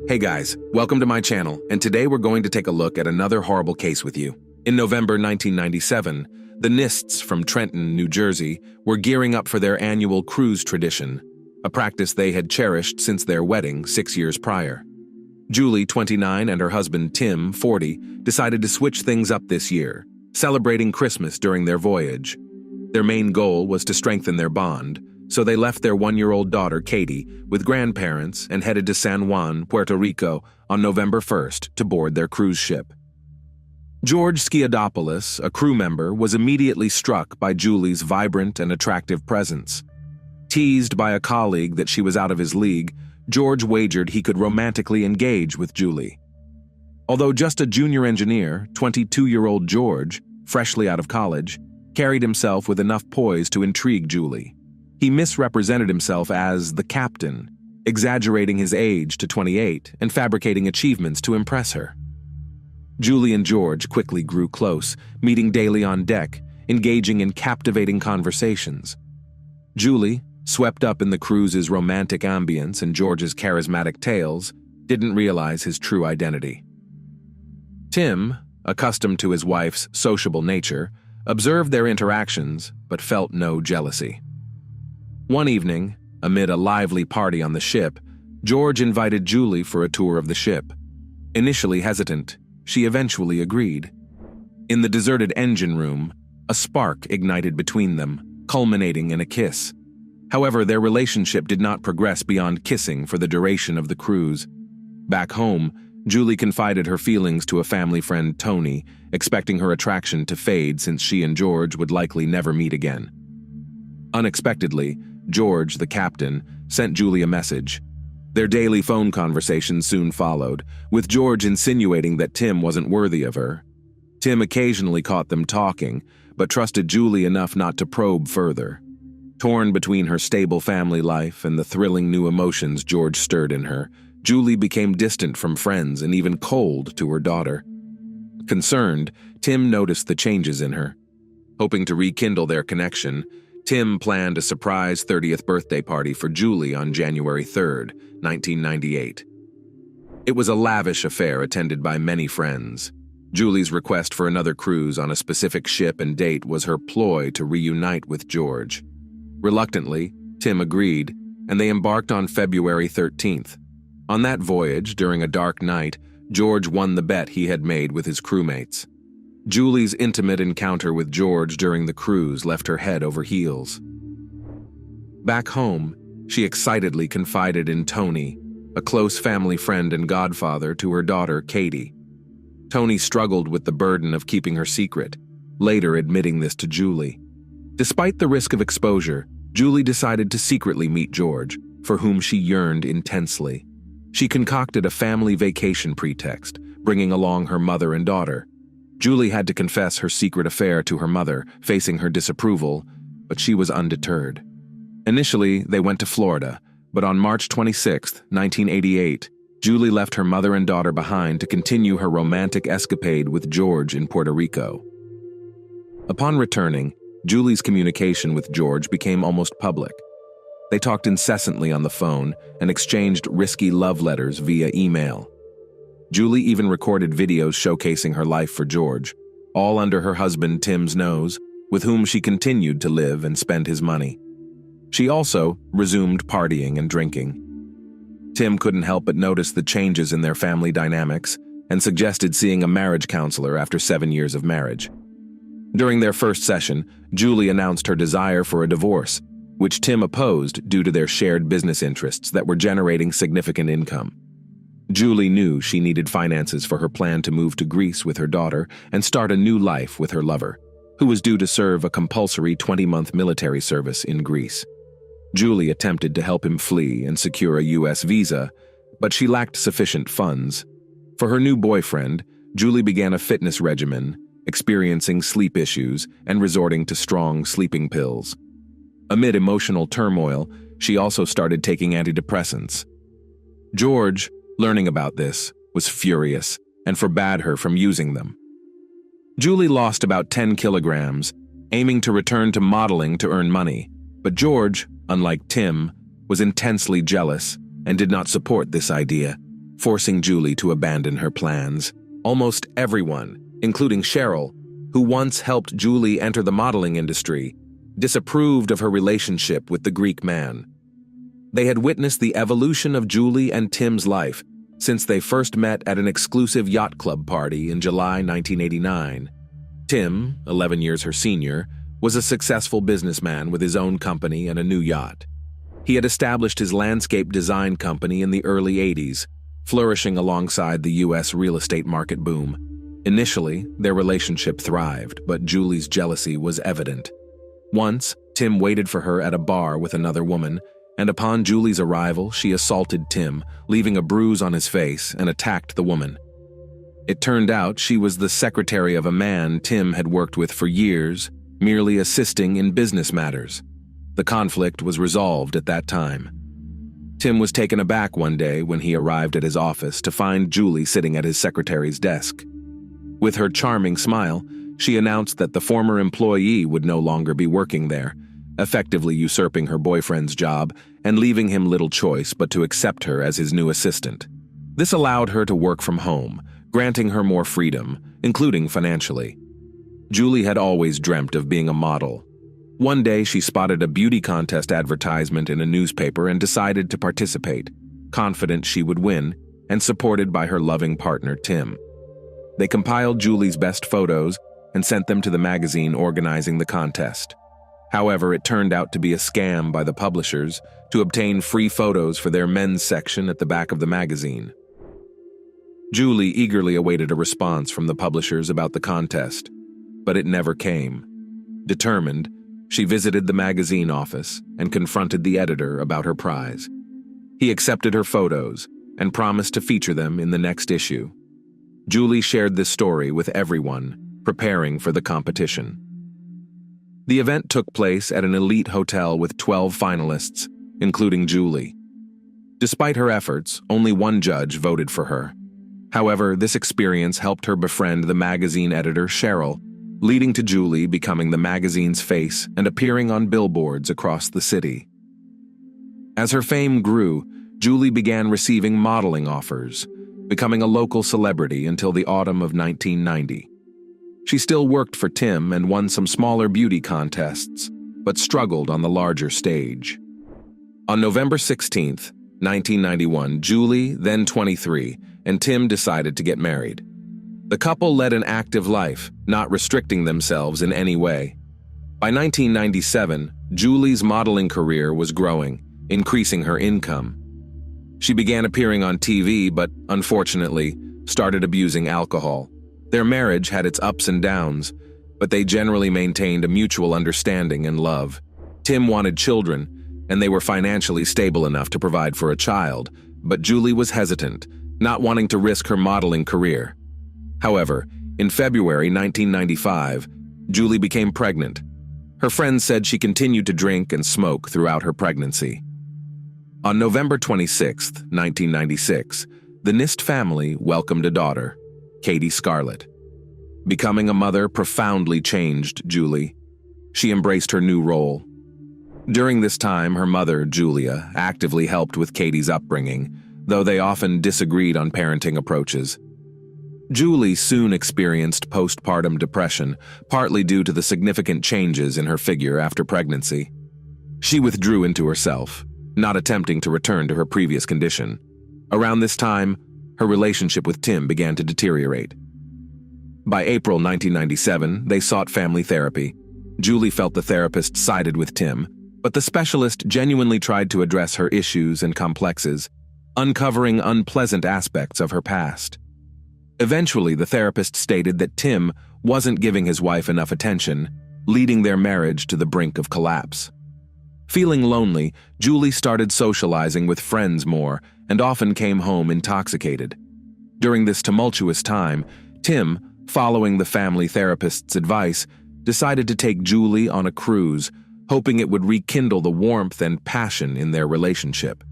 Hey guys, welcome to my channel, and today we're going to take a look at another horrible case with you. In November 1997, the Nists from Trenton, New Jersey, were gearing up for their annual cruise tradition, a practice they had cherished since their wedding 6 years prior. Julie, 29, and her husband Tim, 40, decided to switch things up this year, celebrating Christmas during their voyage. Their main goal was to strengthen their bond, so they left their 1-year-old daughter, Katie, with grandparents and headed to San Juan, Puerto Rico, on November 1st to board their cruise ship. George Skiadopoulos, a crew member, was immediately struck by Julie's vibrant and attractive presence. Teased by a colleague that she was out of his league, George wagered he could romantically engage with Julie. Although just a junior engineer, 22-year-old George, freshly out of college, carried himself with enough poise to intrigue Julie. He misrepresented himself as the captain, exaggerating his age to 28 and fabricating achievements to impress her. Julie and George quickly grew close, meeting daily on deck, engaging in captivating conversations. Julie, swept up in the cruise's romantic ambience and George's charismatic tales, didn't realize his true identity. Tim, accustomed to his wife's sociable nature, observed their interactions but felt no jealousy. One evening, amid a lively party on the ship, George invited Julie for a tour of the ship. Initially hesitant, she eventually agreed. In the deserted engine room, a spark ignited between them, culminating in a kiss. However, their relationship did not progress beyond kissing for the duration of the cruise. Back home, Julie confided her feelings to a family friend, Tony, expecting her attraction to fade since she and George would likely never meet again. Unexpectedly, George, the captain, sent Julie a message. Their daily phone conversation soon followed, with George insinuating that Tim wasn't worthy of her. Tim occasionally caught them talking, but trusted Julie enough not to probe further. Torn between her stable family life and the thrilling new emotions George stirred in her, Julie became distant from friends and even cold to her daughter. Concerned, Tim noticed the changes in her. Hoping to rekindle their connection, Tim planned a surprise 30th birthday party for Julie on January 3rd, 1998. It was a lavish affair attended by many friends. Julie's request for another cruise on a specific ship and date was her ploy to reunite with George. Reluctantly, Tim agreed, and they embarked on February 13th. On that voyage, during a dark night, George won the bet he had made with his crewmates. Julie's intimate encounter with George during the cruise left her head over heels. Back home, she excitedly confided in Tony, a close family friend and godfather to her daughter, Katie. Tony struggled with the burden of keeping her secret, later admitting this to Julie. Despite the risk of exposure, Julie decided to secretly meet George, for whom she yearned intensely. She concocted a family vacation pretext, bringing along her mother and daughter. Julie had to confess her secret affair to her mother, facing her disapproval, but she was undeterred. Initially, they went to Florida, but on March 26, 1988, Julie left her mother and daughter behind to continue her romantic escapade with George in Puerto Rico. Upon returning, Julie's communication with George became almost public. They talked incessantly on the phone and exchanged risky love letters via email. Julie even recorded videos showcasing her life for George, all under her husband Tim's nose, with whom she continued to live and spend his money. She also resumed partying and drinking. Tim couldn't help but notice the changes in their family dynamics and suggested seeing a marriage counselor after 7 years of marriage. During their first session, Julie announced her desire for a divorce, which Tim opposed due to their shared business interests that were generating significant income. Julie knew she needed finances for her plan to move to Greece with her daughter and start a new life with her lover, who was due to serve a compulsory 20-month military service in Greece. Julie attempted to help him flee and secure a U.S. visa, but she lacked sufficient funds. For her new boyfriend, Julie began a fitness regimen, experiencing sleep issues and resorting to strong sleeping pills. Amid emotional turmoil, she also started taking antidepressants. George, learning about this, was furious and forbade her from using them. Julie lost about 10 kilograms, aiming to return to modeling to earn money, but George, unlike Tim, was intensely jealous and did not support this idea. forcing Julie to abandon her plans. Almost everyone, including Cheryl, who once helped Julie enter the modeling industry, disapproved of her relationship with the Greek man. They had witnessed the evolution of Julie and Tim's life since they first met at an exclusive yacht club party in July 1989. Tim, 11 years her senior, was a successful businessman with his own company and a new yacht. He had established his landscape design company in the early 80s, flourishing alongside the U.S. real estate market boom. Initially, their relationship thrived, but Julie's jealousy was evident. Once, Tim waited for her at a bar with another woman, and upon Julie's arrival, she assaulted Tim, leaving a bruise on his face, and attacked the woman. It turned out she was the secretary of a man Tim had worked with for years, merely assisting in business matters. The conflict was resolved at that time. Tim was taken aback one day when he arrived at his office to find Julie sitting at his secretary's desk. With her charming smile, she announced that the former employee would no longer be working there, effectively usurping her boyfriend's job and leaving him little choice but to accept her as his new assistant. This allowed her to work from home, granting her more freedom, including financially. Julie had always dreamt of being a model. One day she spotted a beauty contest advertisement in a newspaper and decided to participate, confident she would win and supported by her loving partner Tim. They compiled Julie's best photos and sent them to the magazine organizing the contest. However, it turned out to be a scam by the publishers to obtain free photos for their men's section at the back of the magazine. Julie eagerly awaited a response from the publishers about the contest, but it never came. Determined, she visited the magazine office and confronted the editor about her prize. He accepted her photos and promised to feature them in the next issue. Julie shared this story with everyone, preparing for the competition. The event took place at an elite hotel with 12 finalists, including Julie. Despite her efforts, only one judge voted for her. However, this experience helped her befriend the magazine editor Cheryl, leading to Julie becoming the magazine's face and appearing on billboards across the city. As her fame grew, Julie began receiving modeling offers, becoming a local celebrity until the autumn of 1990. She still worked for Tim and won some smaller beauty contests, but struggled on the larger stage. On November 16, 1991, Julie, then 23, and Tim decided to get married. The couple led an active life, not restricting themselves in any way. By 1997, Julie's modeling career was growing, increasing her income. She began appearing on TV, but unfortunately, started abusing alcohol. Their marriage had its ups and downs, but they generally maintained a mutual understanding and love. Tim wanted children, and they were financially stable enough to provide for a child, but Julie was hesitant, not wanting to risk her modeling career. However, in February 1995, Julie became pregnant. Her friends said she continued to drink and smoke throughout her pregnancy. On November 26, 1996, the Nist family welcomed a daughter, Katie Scarlett. Becoming a mother profoundly changed Julie. She embraced her new role. During this time, her mother, Julia, actively helped with Katie's upbringing, though they often disagreed on parenting approaches. Julie soon experienced postpartum depression, partly due to the significant changes in her figure after pregnancy. She withdrew into herself, not attempting to return to her previous condition. Around this time, her relationship with Tim began to deteriorate. By April 1997, they sought family therapy. Julie felt the therapist sided with Tim, but the specialist genuinely tried to address her issues and complexes, uncovering unpleasant aspects of her past. Eventually, the therapist stated that Tim wasn't giving his wife enough attention, leading their marriage to the brink of collapse. Feeling lonely, Julie started socializing with friends more and often came home intoxicated. During this tumultuous time, Tim, following the family therapist's advice, decided to take Julie on a cruise, hoping it would rekindle the warmth and passion in their relationship.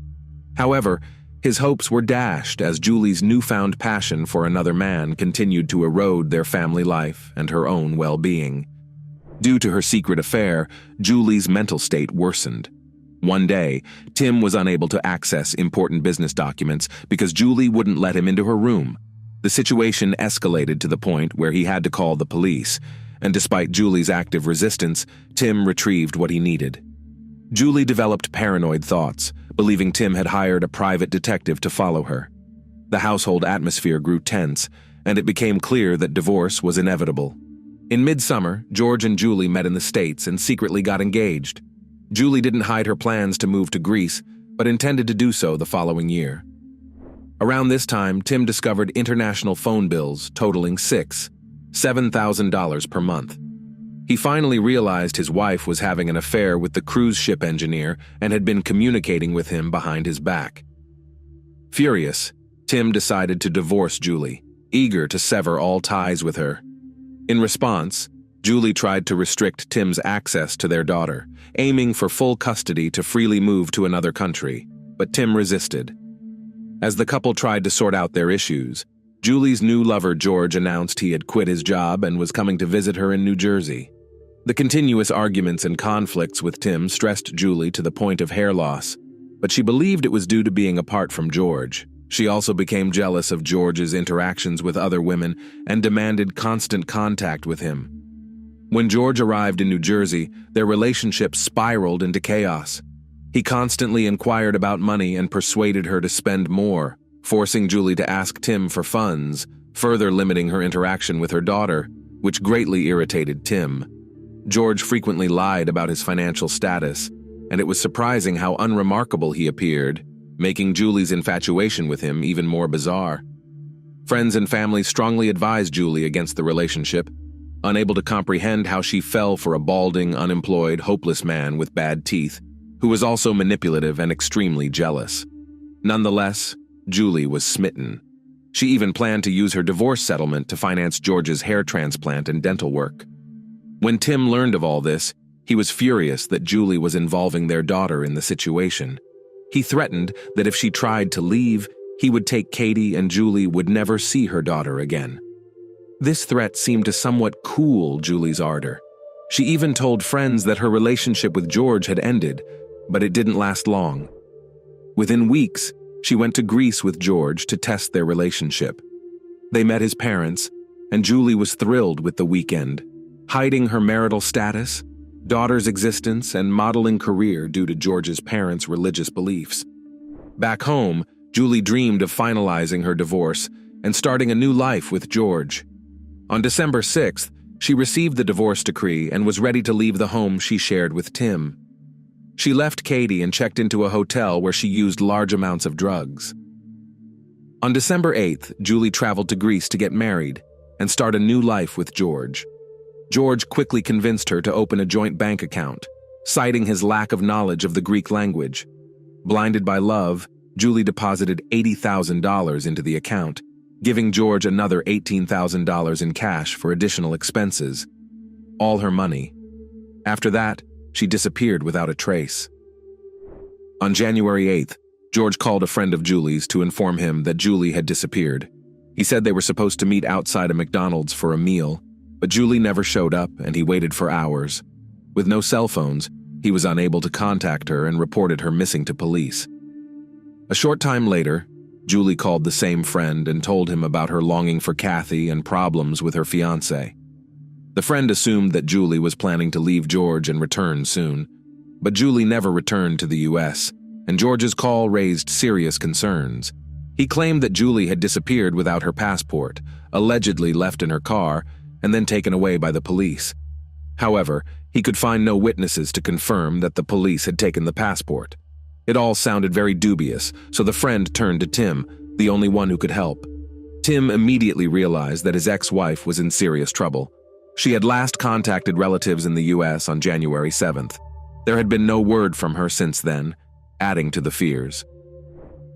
However, his hopes were dashed as Julie's newfound passion for another man continued to erode their family life and her own well-being. Due to her secret affair, Julie's mental state worsened. One day, Tim was unable to access important business documents because Julie wouldn't let him into her room. The situation escalated to the point where he had to call the police, and despite Julie's active resistance, Tim retrieved what he needed. Julie developed paranoid thoughts, believing Tim had hired a private detective to follow her. The household atmosphere grew tense, and it became clear that divorce was inevitable. In midsummer, George and Julie met in the States and secretly got engaged. Julie didn't hide her plans to move to Greece, but intended to do so the following year. Around this time, Tim discovered international phone bills totaling $7,000 per month. He finally realized his wife was having an affair with the cruise ship engineer and had been communicating with him behind his back. Furious, Tim decided to divorce Julie, eager to sever all ties with her. In response, Julie tried to restrict Tim's access to their daughter, aiming for full custody to freely move to another country, but Tim resisted. As the couple tried to sort out their issues, Julie's new lover George announced he had quit his job and was coming to visit her in New Jersey. The continuous arguments and conflicts with Tim stressed Julie to the point of hair loss, but she believed it was due to being apart from George. She also became jealous of George's interactions with other women and demanded constant contact with him. When George arrived in New Jersey, their relationship spiraled into chaos. He constantly inquired about money and persuaded her to spend more, forcing Julie to ask Tim for funds, further limiting her interaction with her daughter, which greatly irritated Tim. George frequently lied about his financial status, and it was surprising how unremarkable he appeared, making Julie's infatuation with him even more bizarre. Friends and family strongly advised Julie against the relationship, unable to comprehend how she fell for a balding, unemployed, hopeless man with bad teeth, who was also manipulative and extremely jealous. Nonetheless, Julie was smitten. She even planned to use her divorce settlement to finance George's hair transplant and dental work. When Tim learned of all this, he was furious that Julie was involving their daughter in the situation. He threatened that if she tried to leave, he would take Katie and Julie would never see her daughter again. This threat seemed to somewhat cool Julie's ardor. She even told friends that her relationship with George had ended, but it didn't last long. Within weeks, she went to Greece with George to test their relationship. They met his parents, and Julie was thrilled with the weekend, hiding her marital status, daughter's existence, and modeling career due to George's parents' religious beliefs. Back home, Julie dreamed of finalizing her divorce and starting a new life with George. On December 6th, she received the divorce decree and was ready to leave the home she shared with Tim. She left Katie and checked into a hotel where she used large amounts of drugs. On December 8th, Julie traveled to Greece to get married and start a new life with George. George quickly convinced her to open a joint bank account, citing his lack of knowledge of the Greek language. Blinded by love, Julie deposited $80,000 into the account, giving George another $18,000 in cash for additional expenses. All her money. After that, she disappeared without a trace. On January 8th, George called a friend of Julie's to inform him that Julie had disappeared. He said they were supposed to meet outside a McDonald's for a meal, but Julie never showed up and he waited for hours. With no cell phones, he was unable to contact her and reported her missing to police. A short time later, Julie called the same friend and told him about her longing for Kathy and problems with her fiancé. The friend assumed that Julie was planning to leave George and return soon, but Julie never returned to the U.S., and George's call raised serious concerns. He claimed that Julie had disappeared without her passport, allegedly left in her car, and then taken away by the police. However, he could find no witnesses to confirm that the police had taken the passport. It all sounded very dubious, so the friend turned to Tim, the only one who could help. Tim immediately realized that his ex-wife was in serious trouble. She had last contacted relatives in the U.S. on January 7th. There had been no word from her since then, adding to the fears.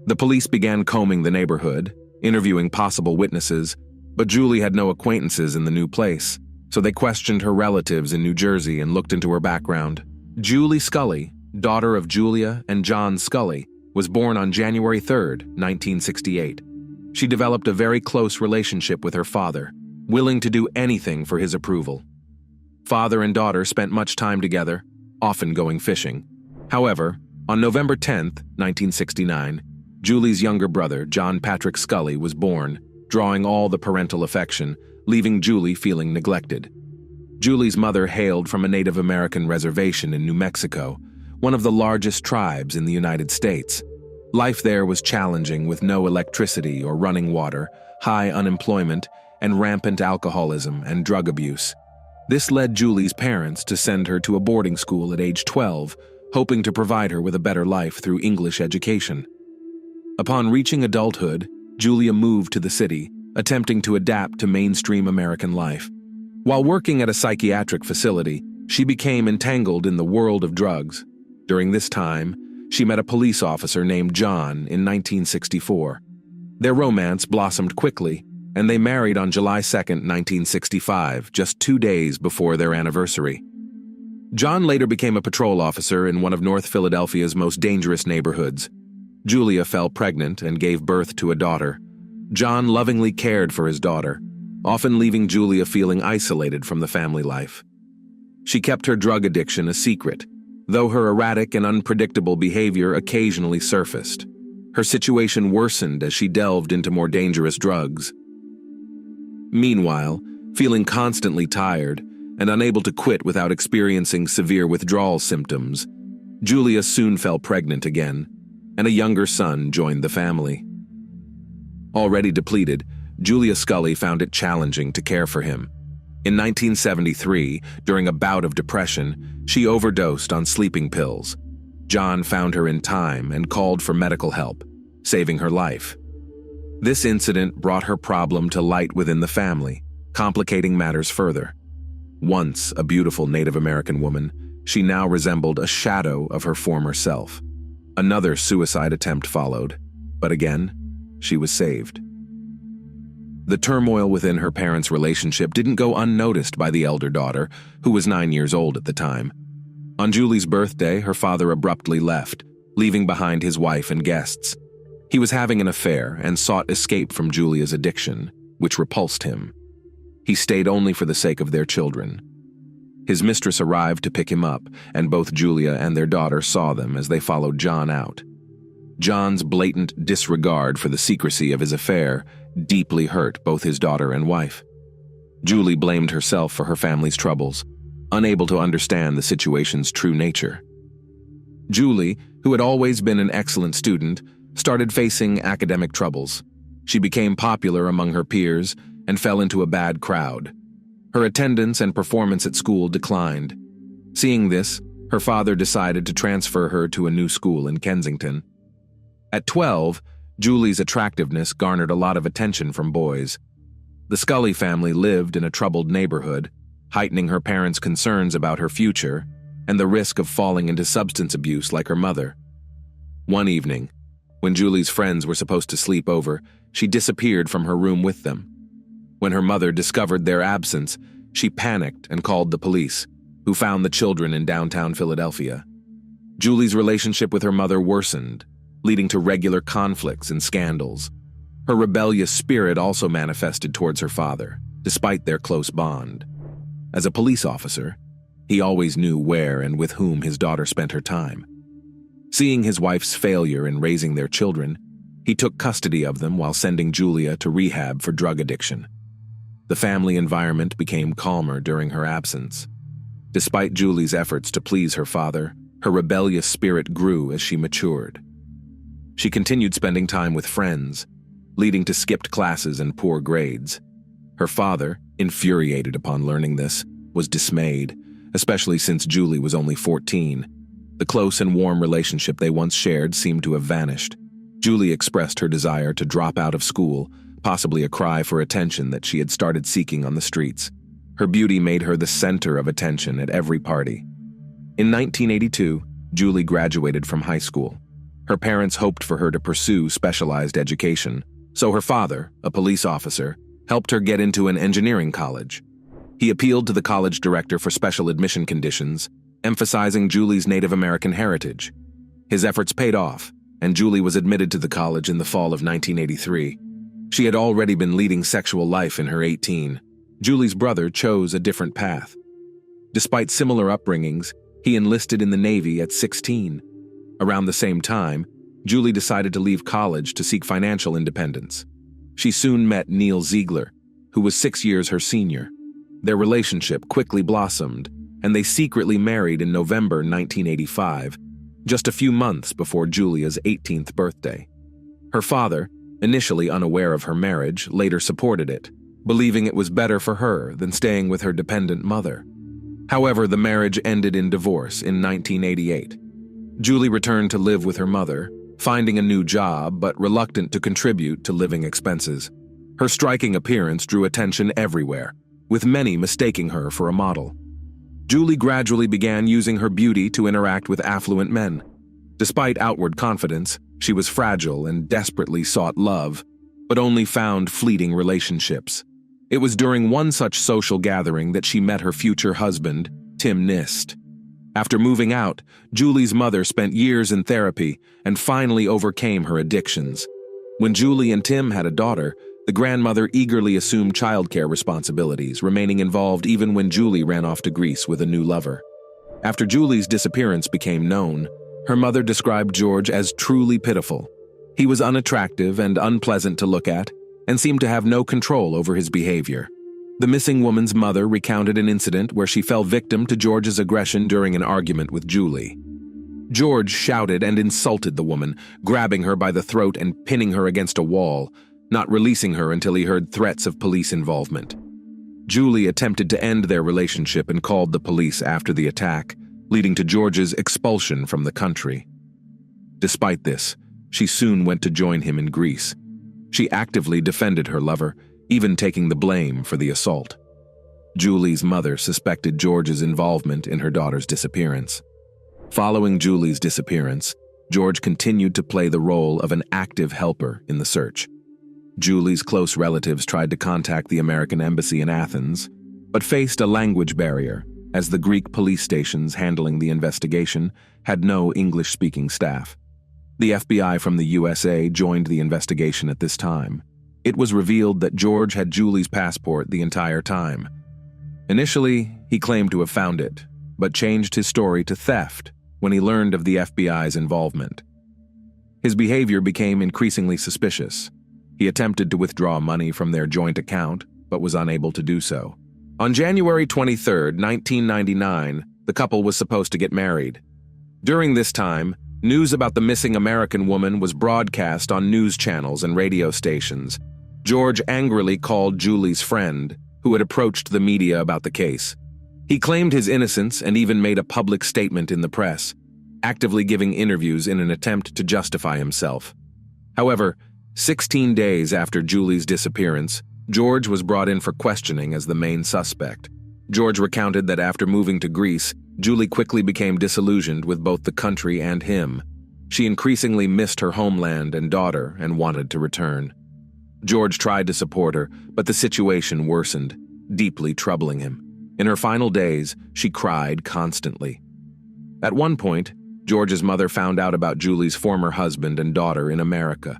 The police began combing the neighborhood, interviewing possible witnesses, but Julie had no acquaintances in the new place, so they questioned her relatives in New Jersey and looked into her background. Julie Scully, daughter of Julia and John Scully, was born on January 3, 1968. She developed a very close relationship with her father, willing to do anything for his approval. Father and daughter spent much time together, often going fishing. However, On November 10, 1969, Julie's younger brother, John Patrick Scully, was born, drawing all the parental affection, leaving Julie feeling neglected. Julie's mother hailed from a Native American reservation in New Mexico, one of the largest tribes in the United States. Life there was challenging with no electricity or running water, high unemployment, and rampant alcoholism and drug abuse. This led Julie's parents to send her to a boarding school at age 12, hoping to provide her with a better life through English education. Upon reaching adulthood, Julia moved to the city, attempting to adapt to mainstream American life. While working at a psychiatric facility, she became entangled in the world of drugs. During this time, she met a police officer named John in 1964. Their romance blossomed quickly, and they married on July 2, 1965, just 2 days before their anniversary. John later became a patrol officer in one of North Philadelphia's most dangerous neighborhoods. Julia fell pregnant and gave birth to a daughter. John lovingly cared for his daughter, often leaving Julia feeling isolated from the family life. She kept her drug addiction a secret, though her erratic and unpredictable behavior occasionally surfaced. Her situation worsened as she delved into more dangerous drugs. Meanwhile, feeling constantly tired and unable to quit without experiencing severe withdrawal symptoms, Julia soon fell pregnant again, and a younger son joined the family. Already depleted, Julia Scully found it challenging to care for him. In 1973, during a bout of depression, she overdosed on sleeping pills. John found her in time and called for medical help, saving her life. This incident brought her problem to light within the family, complicating matters further. Once a beautiful Native American woman, she now resembled a shadow of her former self. Another suicide attempt followed, but again, she was saved. The turmoil within her parents' relationship didn't go unnoticed by the elder daughter, who was 9 years old at the time. On Julie's birthday, her father abruptly left, leaving behind his wife and guests. He was having an affair and sought escape from Julia's addiction, which repulsed him. He stayed only for the sake of their children. His mistress arrived to pick him up, and both Julia and their daughter saw them as they followed John out. John's blatant disregard for the secrecy of his affair deeply hurt both his daughter and wife. Julie blamed herself for her family's troubles, unable to understand the situation's true nature. Julie, who had always been an excellent student, started facing academic troubles. She became popular among her peers and fell into a bad crowd. Her attendance and performance at school declined. Seeing this, her father decided to transfer her to a new school in Kensington. At 12, Julie's attractiveness garnered a lot of attention from boys. The Scully family lived in a troubled neighborhood, heightening her parents' concerns about her future and the risk of falling into substance abuse like her mother. One evening, when Julie's friends were supposed to sleep over, she disappeared from her room with them. When her mother discovered their absence, she panicked and called the police, who found the children in downtown Philadelphia. Julie's relationship with her mother worsened, leading to regular conflicts and scandals. Her rebellious spirit also manifested towards her father, despite their close bond. As a police officer, he always knew where and with whom his daughter spent her time. Seeing his wife's failure in raising their children, he took custody of them while sending Julia to rehab for drug addiction. The family environment became calmer during her absence. Despite Julie's efforts to please her father, her rebellious spirit grew as she matured. She continued spending time with friends, leading to skipped classes and poor grades. Her father, infuriated upon learning this, was dismayed, especially since Julie was only 14. The close and warm relationship they once shared seemed to have vanished. Julie expressed her desire to drop out of school, possibly a cry for attention that she had started seeking on the streets. Her beauty made her the center of attention at every party. In 1982, Julie graduated from high school. Her parents hoped for her to pursue specialized education, so her father, a police officer, helped her get into an engineering college. He appealed to the college director for special admission conditions, emphasizing Julie's Native American heritage. His efforts paid off, and Julie was admitted to the college in the fall of 1983. She had already been leading sexual life in her 18. Julie's brother chose a different path. Despite similar upbringings, he enlisted in the Navy at 16. Around the same time, Julie decided to leave college to seek financial independence. She soon met Neil Ziegler, who was 6 years her senior. Their relationship quickly blossomed, and they secretly married in November 1985, just a few months before Julia's 18th birthday. Her father, initially unaware of her marriage, later supported it, believing it was better for her than staying with her dependent mother. However, the marriage ended in divorce in 1988. Julie returned to live with her mother, finding a new job but reluctant to contribute to living expenses. Her striking appearance drew attention everywhere, with many mistaking her for a model. Julie gradually began using her beauty to interact with affluent men. Despite outward confidence, she was fragile and desperately sought love, but only found fleeting relationships. It was during one such social gathering that she met her future husband, Tim Nist. After moving out, Julie's mother spent years in therapy and finally overcame her addictions. When Julie and Tim had a daughter, the grandmother eagerly assumed childcare responsibilities, remaining involved even when Julie ran off to Greece with a new lover. After Julie's disappearance became known, her mother described George as truly pitiful. He was unattractive and unpleasant to look at, and seemed to have no control over his behavior. The missing woman's mother recounted an incident where she fell victim to George's aggression during an argument with Julie. George shouted and insulted the woman, grabbing her by the throat and pinning her against a wall, not releasing her until he heard threats of police involvement. Julie attempted to end their relationship and called the police after the attack, leading to George's expulsion from the country. Despite this, she soon went to join him in Greece. She actively defended her lover, even taking the blame for the assault. Julie's mother suspected George's involvement in her daughter's disappearance. Following Julie's disappearance, George continued to play the role of an active helper in the search. Julie's close relatives tried to contact the American embassy in Athens, but faced a language barrier, as the Greek police stations handling the investigation had no English-speaking staff. The FBI from the USA joined the investigation at this time. It was revealed that George had Julie's passport the entire time. Initially, he claimed to have found it, but changed his story to theft when he learned of the FBI's involvement. His behavior became increasingly suspicious. He attempted to withdraw money from their joint account, but was unable to do so. On January 23, 1999, the couple was supposed to get married. During this time, news about the missing American woman was broadcast on news channels and radio stations. George angrily called Julie's friend, who had approached the media about the case. He claimed his innocence and even made a public statement in the press, actively giving interviews in an attempt to justify himself. However, 16 days after Julie's disappearance, George was brought in for questioning as the main suspect. George recounted that after moving to Greece, Julie quickly became disillusioned with both the country and him. She increasingly missed her homeland and daughter and wanted to return. George tried to support her, but the situation worsened, deeply troubling him. In her final days, she cried constantly. At one point, George's mother found out about Julie's former husband and daughter in America.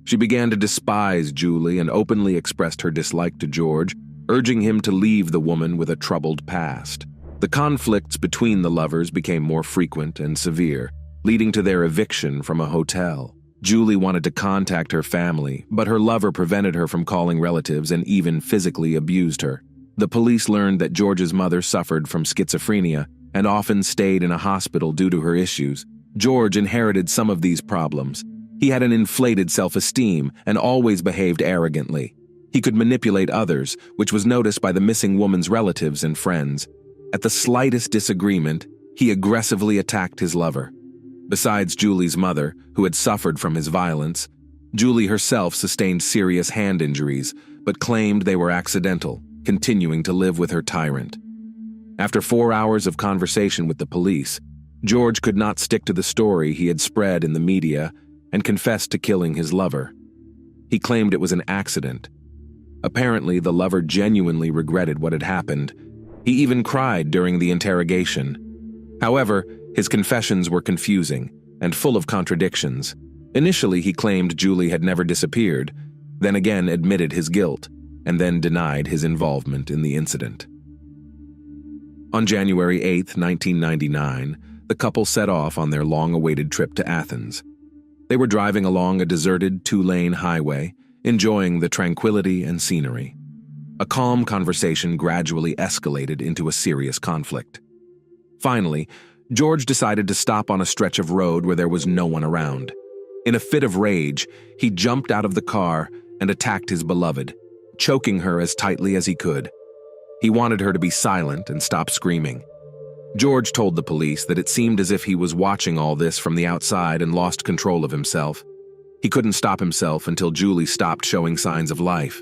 She began to despise Julie and openly expressed her dislike to George, urging him to leave the woman with a troubled past. The conflicts between the lovers became more frequent and severe, leading to their eviction from a hotel. Julie wanted to contact her family, but her lover prevented her from calling relatives and even physically abused her. The police learned that George's mother suffered from schizophrenia and often stayed in a hospital due to her issues. George inherited some of these problems. He had an inflated self-esteem and always behaved arrogantly. He could manipulate others, which was noticed by the missing woman's relatives and friends. At the slightest disagreement, he aggressively attacked his lover. Besides Julie's mother, who had suffered from his violence, Julie herself sustained serious hand injuries, but claimed they were accidental, continuing to live with her tyrant. After 4 hours of conversation with the police, George could not stick to the story he had spread in the media and confessed to killing his lover. He claimed it was an accident. Apparently, the lover genuinely regretted what had happened. He even cried during the interrogation. However, his confessions were confusing and full of contradictions. Initially, he claimed Julie had never disappeared, then again admitted his guilt, and then denied his involvement in the incident. On January 8, 1999, the couple set off on their long-awaited trip to Athens. They were driving along a deserted two-lane highway, enjoying the tranquility and scenery. A calm conversation gradually escalated into a serious conflict. Finally, George decided to stop on a stretch of road where there was no one around. In a fit of rage, he jumped out of the car and attacked his beloved, choking her as tightly as he could. He wanted her to be silent and stop screaming. George told the police that it seemed as if he was watching all this from the outside and lost control of himself. He couldn't stop himself until Julie stopped showing signs of life.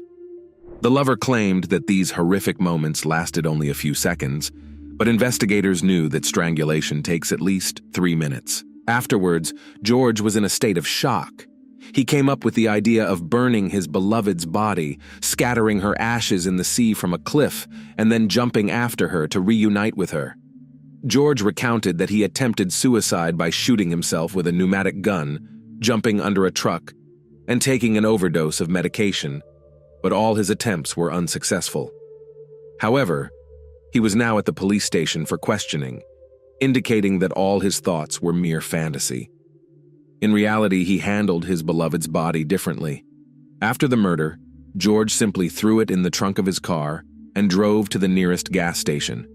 The lover claimed that these horrific moments lasted only a few seconds, but investigators knew that strangulation takes at least 3 minutes. Afterwards, George was in a state of shock. He came up with the idea of burning his beloved's body, scattering her ashes in the sea from a cliff, and then jumping after her to reunite with her. George recounted that he attempted suicide by shooting himself with a pneumatic gun, jumping under a truck, and taking an overdose of medication, but all his attempts were unsuccessful. However, he was now at the police station for questioning, indicating that all his thoughts were mere fantasy. In reality, he handled his beloved's body differently. After the murder, George simply threw it in the trunk of his car and drove to the nearest gas station.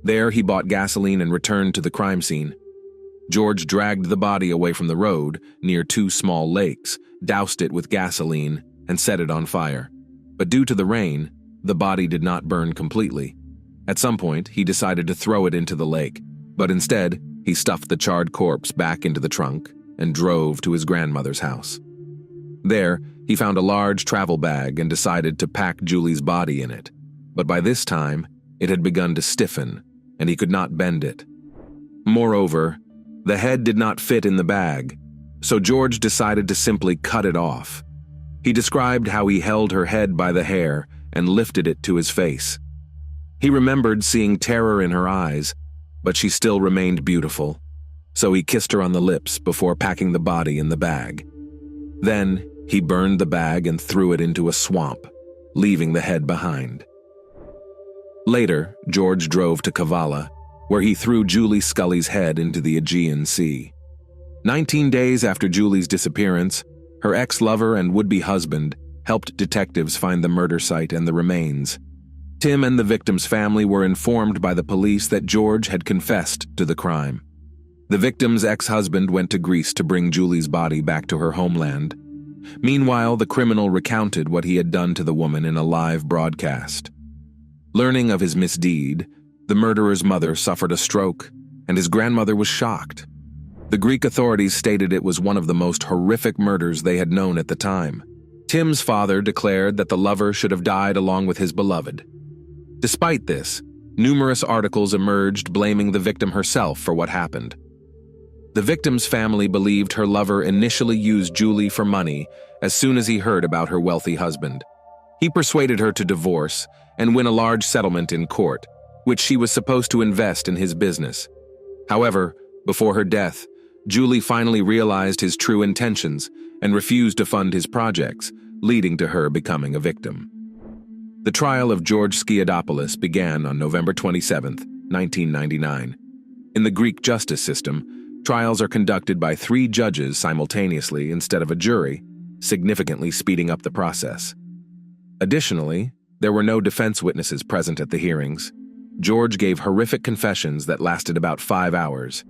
There, he bought gasoline and returned to the crime scene. George dragged the body away from the road near 2 small lakes, doused it with gasoline, and set it on fire. But due to the rain, the body did not burn completely. At some point, he decided to throw it into the lake, but instead, he stuffed the charred corpse back into the trunk and drove to his grandmother's house. There, he found a large travel bag and decided to pack Julie's body in it. But by this time, it had begun to stiffen, and he could not bend it. Moreover, the head did not fit in the bag, so George decided to simply cut it off. He described how he held her head by the hair and lifted it to his face. He remembered seeing terror in her eyes, but she still remained beautiful, so he kissed her on the lips before packing the body in the bag. Then, he burned the bag and threw it into a swamp, leaving the head behind. Later, George drove to Kavala, where he threw Julie Scully's head into the Aegean Sea. 19 days after Julie's disappearance, her ex-lover and would-be husband helped detectives find the murder site and the remains. Tim and the victim's family were informed by the police that George had confessed to the crime. The victim's ex-husband went to Greece to bring Julie's body back to her homeland. Meanwhile, the criminal recounted what he had done to the woman in a live broadcast. Learning of his misdeed, the murderer's mother suffered a stroke, and his grandmother was shocked. The Greek authorities stated it was one of the most horrific murders they had known at the time. Tim's father declared that the lover should have died along with his beloved. Despite this, numerous articles emerged blaming the victim herself for what happened. The victim's family believed her lover initially used Julie for money as soon as he heard about her wealthy husband. He persuaded her to divorce and win a large settlement in court, which she was supposed to invest in his business. However, before her death, Julie finally realized his true intentions and refused to fund his projects, leading to her becoming a victim. The trial of George Skiadopoulos began on November 27, 1999. In the Greek justice system, trials are conducted by 3 judges simultaneously instead of a jury, significantly speeding up the process. Additionally, there were no defense witnesses present at the hearings. George gave horrific confessions that lasted about 5 hours.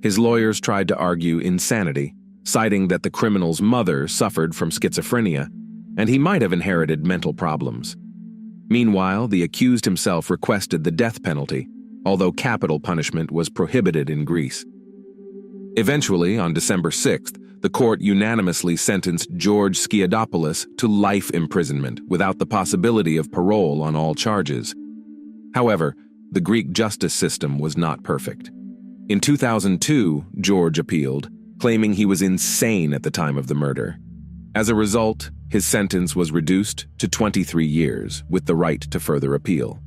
His lawyers tried to argue insanity, citing that the criminal's mother suffered from schizophrenia, and he might have inherited mental problems. Meanwhile, the accused himself requested the death penalty, although capital punishment was prohibited in Greece. Eventually, on December 6th, the court unanimously sentenced George Skiadopoulos to life imprisonment without the possibility of parole on all charges. However, the Greek justice system was not perfect. In 2002, George appealed, claiming he was insane at the time of the murder. As a result, his sentence was reduced to 23 years, with the right to further appeal.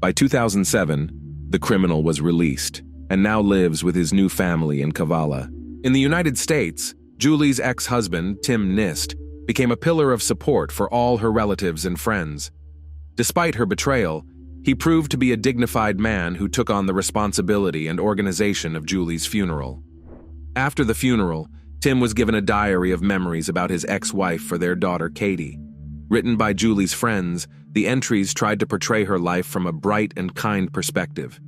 By 2007, the criminal was released and now lives with his new family in Kavala. In the United States, Julie's ex-husband, Tim Nist, became a pillar of support for all her relatives and friends. Despite her betrayal, He proved to be a dignified man who took on the responsibility and organization of Julie's funeral. After the funeral, Tim was given a diary of memories about his ex-wife for their daughter Katie. Written by Julie's friends, the entries tried to portray her life from a bright and kind perspective.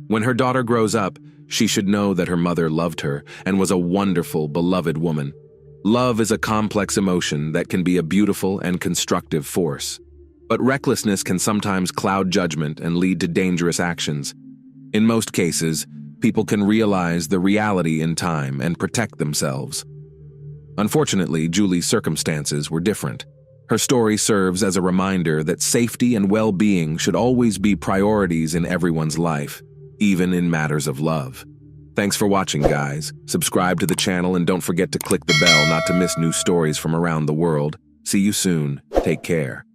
When her daughter grows up, she should know that her mother loved her and was a wonderful, beloved woman. Love is a complex emotion that can be a beautiful and constructive force. But recklessness can sometimes cloud judgment and lead to dangerous actions. In most cases, people can realize the reality in time and protect themselves. Unfortunately, Julie's circumstances were different. Her story serves as a reminder that safety and well-being should always be priorities in everyone's life, even in matters of love. Thanks for watching, guys. Subscribe to the channel and don't forget to click the bell not to miss new stories from around the world. See you soon. Take care.